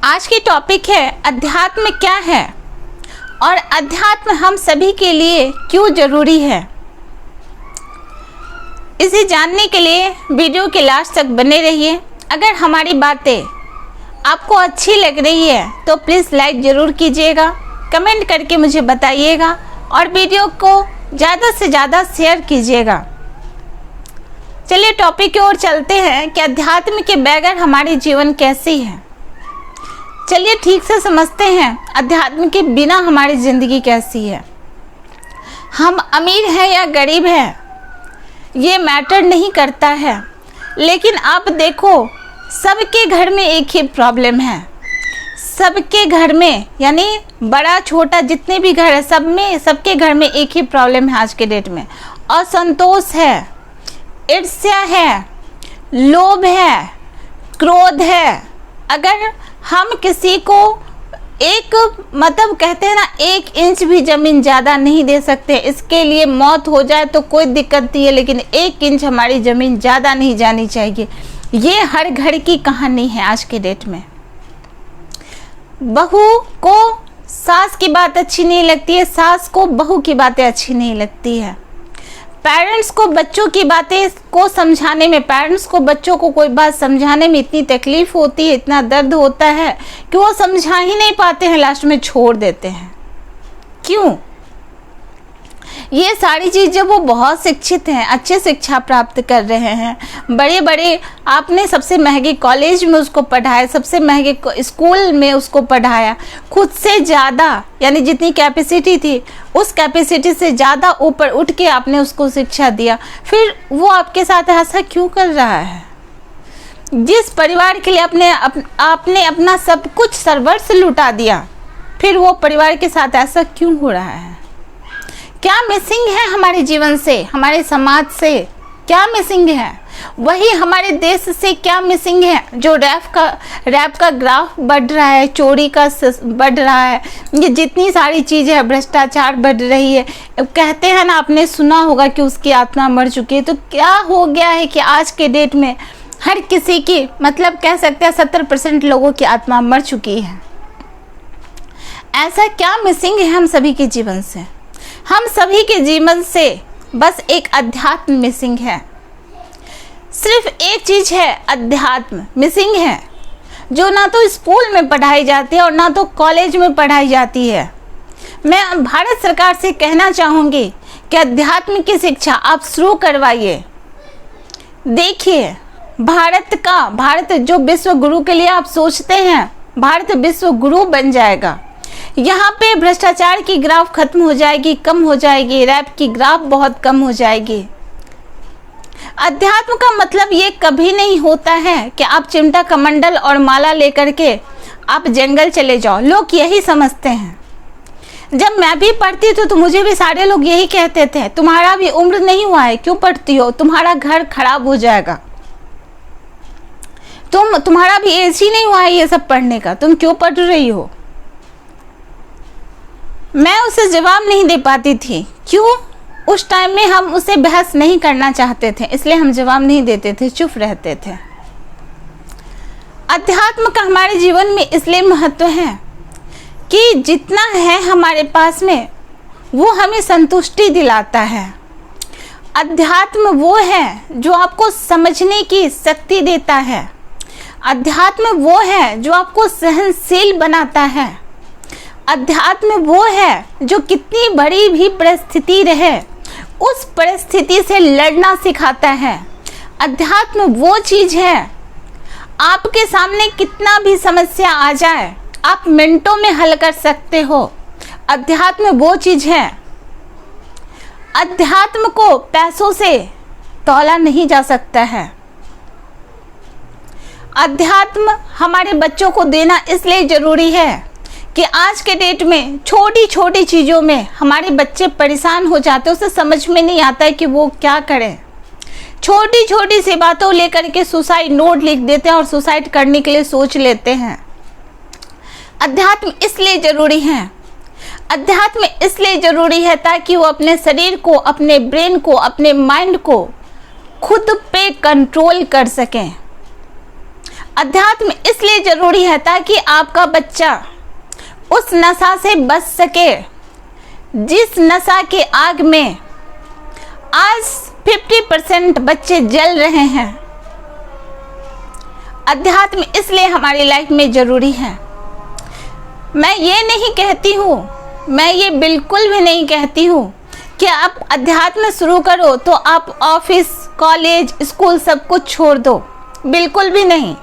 आज की टॉपिक है अध्यात्म क्या है और अध्यात्म हम सभी के लिए क्यों ज़रूरी है। इसे जानने के लिए वीडियो के लास्ट तक बने रहिए। अगर हमारी बातें आपको अच्छी लग रही है तो प्लीज़ लाइक ज़रूर कीजिएगा, कमेंट करके मुझे बताइएगा और वीडियो को ज़्यादा से ज़्यादा शेयर कीजिएगा। चलिए टॉपिक की ओर चलते हैं कि अध्यात्म के बगैर हमारी जीवन कैसी है। चलिए ठीक से समझते हैं अध्यात्म के बिना हमारी ज़िंदगी कैसी है। हम अमीर हैं या गरीब हैं ये मैटर नहीं करता है, लेकिन आप देखो सबके घर में एक ही प्रॉब्लम है। सबके घर में यानी बड़ा छोटा जितने भी घर है सबके घर में एक ही प्रॉब्लम है आज के डेट में। असंतोष है, ईर्ष्या है, लोभ है, क्रोध है। अगर हम किसी को कहते हैं ना 1 इंच भी ज़मीन ज़्यादा नहीं दे सकते, इसके लिए मौत हो जाए तो कोई दिक्कत नहीं है, लेकिन 1 इंच हमारी ज़मीन ज़्यादा नहीं जानी चाहिए। ये हर घर की कहानी है आज के डेट में। बहू को सास की बात अच्छी नहीं लगती है, सास को बहू की बातें अच्छी नहीं लगती है। पेरेंट्स को बच्चों की बातें को समझाने में, पेरेंट्स को बच्चों को कोई बात समझाने में इतनी तकलीफ होती है, इतना दर्द होता है कि वो समझा ही नहीं पाते हैं, लास्ट में छोड़ देते हैं। क्यों? ये सारी चीज़ जब वो बहुत शिक्षित हैं, अच्छे शिक्षा प्राप्त कर रहे हैं, बड़े बड़े आपने सबसे महंगे कॉलेज में उसको पढ़ाया, सबसे महंगे स्कूल में उसको पढ़ाया, खुद से ज़्यादा यानी जितनी कैपेसिटी थी उस कैपेसिटी से ज़्यादा ऊपर उठ के आपने उसको शिक्षा दिया, फिर वो आपके साथ ऐसा क्यों कर रहा है? जिस परिवार के लिए आपने अपना सब कुछ सर्वस्व लुटा दिया, फिर वो परिवार के साथ ऐसा क्यों हो रहा है? क्या मिसिंग है हमारे जीवन से, हमारे समाज से क्या मिसिंग है? वही हमारे देश से क्या मिसिंग है? जो रैप का ग्राफ बढ़ रहा है, चोरी का बढ़ रहा है, ये जितनी सारी चीज़ें हैं, भ्रष्टाचार बढ़ रही है। कहते हैं ना, आपने सुना होगा कि उसकी आत्मा मर चुकी है। तो क्या हो गया है कि आज के डेट में हर किसी की कह सकते हैं 70% लोगों की आत्मा मर चुकी है। ऐसा क्या मिसिंग है हम सभी के जीवन से? हम सभी के जीवन से बस एक अध्यात्म मिसिंग है। सिर्फ एक चीज़ है, अध्यात्म मिसिंग है, जो ना तो स्कूल में पढ़ाई जाती है और ना तो कॉलेज में पढ़ाई जाती है। मैं भारत सरकार से कहना चाहूँगी कि अध्यात्म की शिक्षा आप शुरू करवाइए। देखिए भारत जो विश्व गुरु के लिए आप सोचते हैं, भारत विश्व गुरु बन जाएगा। यहाँ पे भ्रष्टाचार की ग्राफ खत्म हो जाएगी, कम हो जाएगी, रैप की ग्राफ बहुत कम हो जाएगी। अध्यात्म का मतलब ये कभी नहीं होता है कि आप चिमटा कमंडल और माला लेकर के आप जंगल चले जाओ। लोग यही समझते हैं। जब मैं भी पढ़ती थी तो मुझे भी सारे लोग यही कहते थे, तुम्हारा भी उम्र नहीं हुआ है, क्यों पढ़ती हो, तुम्हारा घर खराब हो जाएगा, तुम्हारा भी एज ही नहीं हुआ है ये सब पढ़ने का, तुम क्यों पढ़ रही हो। मैं उसे जवाब नहीं दे पाती थी। क्यों? उस टाइम में हम उसे बहस नहीं करना चाहते थे, इसलिए हम जवाब नहीं देते थे, चुप रहते थे। अध्यात्म का हमारे जीवन में इसलिए महत्व है कि जितना है हमारे पास में वो हमें संतुष्टि दिलाता है। अध्यात्म वो है जो आपको समझने की शक्ति देता है। अध्यात्म वो है जो आपको सहनशील बनाता है। अध्यात्म वो है जो कितनी बड़ी भी परिस्थिति रहे उस परिस्थिति से लड़ना सिखाता है। अध्यात्म वो चीज़ है, आपके सामने कितना भी समस्या आ जाए आप मिनटों में हल कर सकते हो। अध्यात्म वो चीज़ है, अध्यात्म को पैसों से तौला नहीं जा सकता है। अध्यात्म हमारे बच्चों को देना इसलिए ज़रूरी है कि आज के डेट में छोटी छोटी चीज़ों में हमारे बच्चे परेशान हो जाते हैं, उसे समझ में नहीं आता है कि वो क्या करें। छोटी छोटी सी बातों लेकर के सुसाइड नोट लिख देते हैं और सुसाइड करने के लिए सोच लेते हैं। अध्यात्म इसलिए ज़रूरी है, अध्यात्म इसलिए ज़रूरी है ताकि वो अपने शरीर को, अपने ब्रेन को, अपने माइंड को खुद पे कंट्रोल कर सकें। अध्यात्म इसलिए जरूरी है ताकि आपका बच्चा उस नशा से बच सके, जिस नशा के आग में आज 50% बच्चे जल रहे हैं। अध्यात्म इसलिए हमारी लाइफ में जरूरी है। मैं ये नहीं कहती हूँ, मैं ये बिल्कुल भी नहीं कहती हूँ कि आप अध्यात्म शुरू करो तो आप ऑफिस, कॉलेज, स्कूल सब कुछ छोड़ दो, बिल्कुल भी नहीं।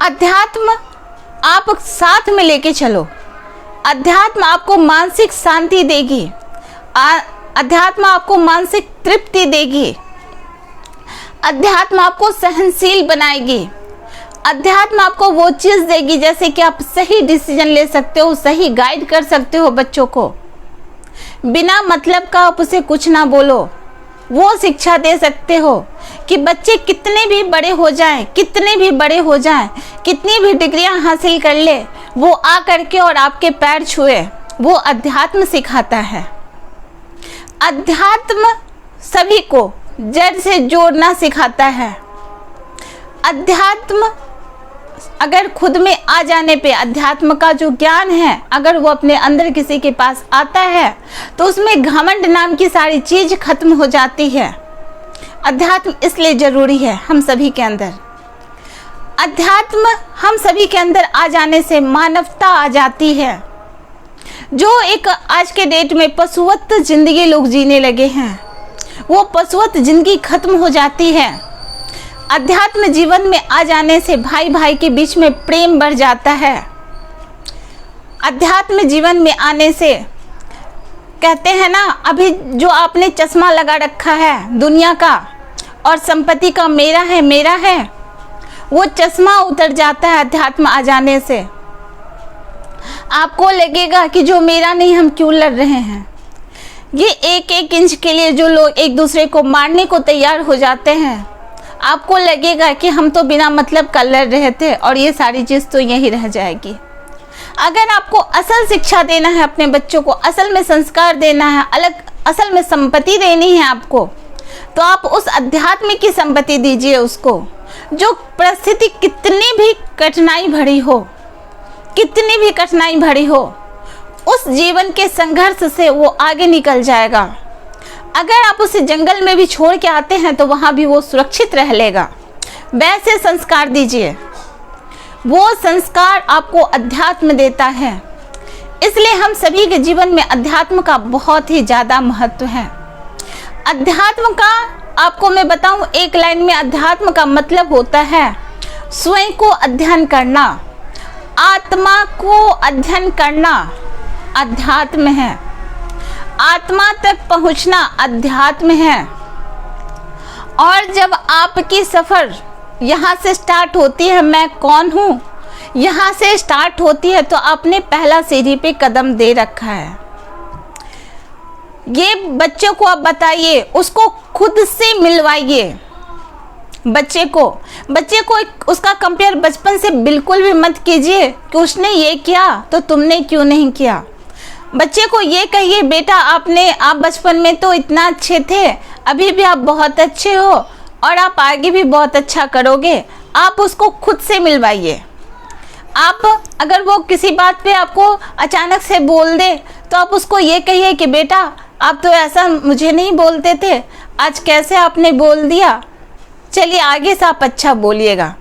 अध्यात्म आप साथ में लेके चलो। अध्यात्म आपको मानसिक शांति देगी, अध्यात्म आपको मानसिक तृप्ति देगी, अध्यात्म आपको सहनशील बनाएगी, अध्यात्म आपको वो चीज़ देगी जैसे कि आप सही डिसीजन ले सकते हो, सही गाइड कर सकते हो बच्चों को। बिना मतलब का आप उसे कुछ ना बोलो, वो शिक्षा दे सकते हो कि बच्चे कितने भी बड़े हो जाएं, कितने भी बड़े हो जाएं, कितनी भी डिग्रियां हासिल कर ले, वो आ करके और आपके पैर छुए, वो अध्यात्म सिखाता है। अध्यात्म सभी को जड़ से जोड़ना सिखाता है। अध्यात्म अगर खुद में आ जाने पे, अध्यात्म का जो ज्ञान है अगर वो अपने अंदर किसी के पास आता है तो उसमें घमंड नाम की सारी चीज खत्म हो जाती है। अध्यात्म इसलिए जरूरी है हम सभी के अंदर। अध्यात्म हम सभी के अंदर आ जाने से मानवता आ जाती है। जो एक आज के डेट में पशुवत जिंदगी लोग जीने लगे हैं, वो पशुवत जिंदगी खत्म हो जाती है। अध्यात्म जीवन में आ जाने से भाई भाई के बीच में प्रेम बढ़ जाता है। अध्यात्म जीवन में आने से कहते हैं ना, अभी जो आपने चश्मा लगा रखा है दुनिया का और संपत्ति का, मेरा है मेरा है, वो चश्मा उतर जाता है अध्यात्म आ जाने से। आपको लगेगा कि जो मेरा नहीं हम क्यों लड़ रहे हैं। ये एक एक इंच के लिए जो लोग एक दूसरे को मारने को तैयार हो जाते हैं, आपको लगेगा कि हम तो बिना मतलब का लड़ रहे थे और ये सारी चीज़ तो यही रह जाएगी। अगर आपको असल शिक्षा देना है अपने बच्चों को, असल में संस्कार देना है, असल में संपत्ति देनी है आपको, तो आप उस अध्यात्म की संपत्ति दीजिए उसको। जो परिस्थिति कितनी भी कठिनाई भरी हो, कितनी भी कठिनाई भरी हो, उस जीवन के संघर्ष से वो आगे निकल जाएगा। अगर आप उसे जंगल में भी छोड़ के आते हैं तो वहाँ भी वो सुरक्षित रह लेगा। वैसे संस्कार दीजिए, वो संस्कार आपको अध्यात्म देता है। इसलिए हम सभी के जीवन में अध्यात्म का बहुत ही ज़्यादा महत्व है। अध्यात्म का आपको मैं बताऊं एक लाइन में, अध्यात्म का मतलब होता है स्वयं को अध्ययन करना, आत्मा को अध्ययन करना अध्यात्म है। आत्मा तक पहुंचना अध्यात्म है। और जब आपकी सफ़र यहाँ से स्टार्ट होती है, मैं कौन हूँ, यहाँ से स्टार्ट होती है, तो आपने पहला सीढ़ी पे कदम दे रखा है। ये बच्चे को आप बताइए, उसको खुद से मिलवाइए। बच्चे को उसका कंपेयर बचपन से बिल्कुल भी मत कीजिए कि उसने ये किया तो तुमने क्यों नहीं किया। बच्चे को ये कहिए, बेटा आप बचपन में तो इतना अच्छे थे, अभी भी आप बहुत अच्छे हो और आप आगे भी बहुत अच्छा करोगे। आप उसको खुद से मिलवाइए। आप अगर वो किसी बात पे आपको अचानक से बोल दे तो आप उसको ये कहिए कि बेटा आप तो ऐसा मुझे नहीं बोलते थे, आज कैसे आपने बोल दिया, चलिए आगे से आप अच्छा बोलिएगा।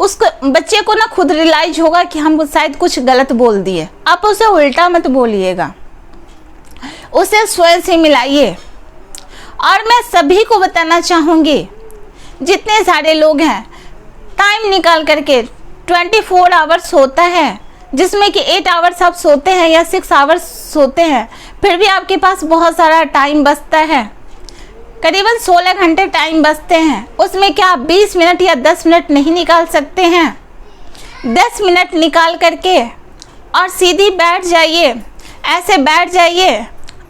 उसको बच्चे को ना खुद रियलाइज होगा कि हम शायद कुछ गलत बोल दिए। आप उसे उल्टा मत बोलिएगा, उसे स्वयं से मिलाइए। और मैं सभी को बताना चाहूँगी, जितने सारे लोग हैं टाइम निकाल करके 24 आवर्स होता है, जिसमें कि 8 आवर्स आप सोते हैं या 6 आवर्स सोते हैं, फिर भी आपके पास बहुत सारा टाइम बचता है। करीबन 16 घंटे टाइम बचते हैं, उसमें क्या आप 20 मिनट या 10 मिनट नहीं निकाल सकते हैं? 10 मिनट निकाल करके और सीधी बैठ जाइए, ऐसे बैठ जाइए,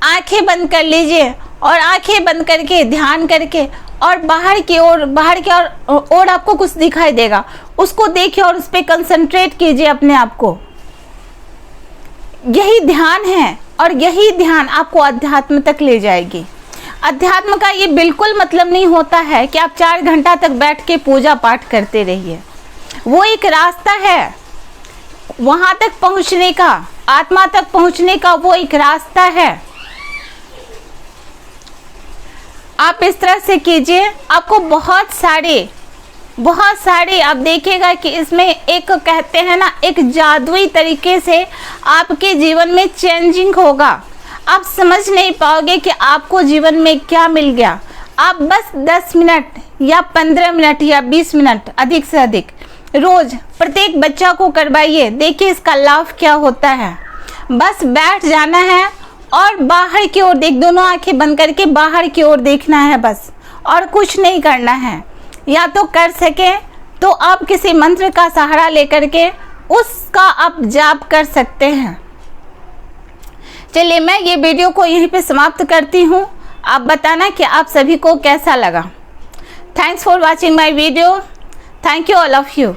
आंखें बंद कर लीजिए और आंखें बंद करके ध्यान करके और बाहर की ओर आपको कुछ दिखाई देगा, उसको देखिए और उस पर कंसंट्रेट कीजिए अपने आप को। यही ध्यान है और यही ध्यान आपको अध्यात्म तक ले जाएगी। अध्यात्म का ये बिल्कुल मतलब नहीं होता है कि आप 4 घंटा तक बैठ के पूजा पाठ करते रहिए। वो एक रास्ता है वहां तक पहुंचने का, आत्मा तक पहुंचने का, वो एक रास्ता है। आप इस तरह से कीजिए, आपको बहुत सारे आप देखिएगा कि इसमें एक कहते हैं ना, एक जादुई तरीके से आपके जीवन में चेंजिंग होगा। आप समझ नहीं पाओगे कि आपको जीवन में क्या मिल गया। आप बस 10 मिनट या 15 मिनट या 20 मिनट अधिक से अधिक रोज प्रत्येक बच्चा को करवाइए, देखिए इसका लाभ क्या होता है। बस बैठ जाना है और बाहर की ओर दोनों आंखें बंद करके बाहर की ओर देखना है बस, और कुछ नहीं करना है। या तो कर सके तो आप किसी मंत्र का सहारा लेकर के उसका आप जाप कर सकते हैं। चलिए मैं ये वीडियो को यहीं पे समाप्त करती हूँ। आप बताना कि आप सभी को कैसा लगा। Thanks for watching my video. Thank you all of you.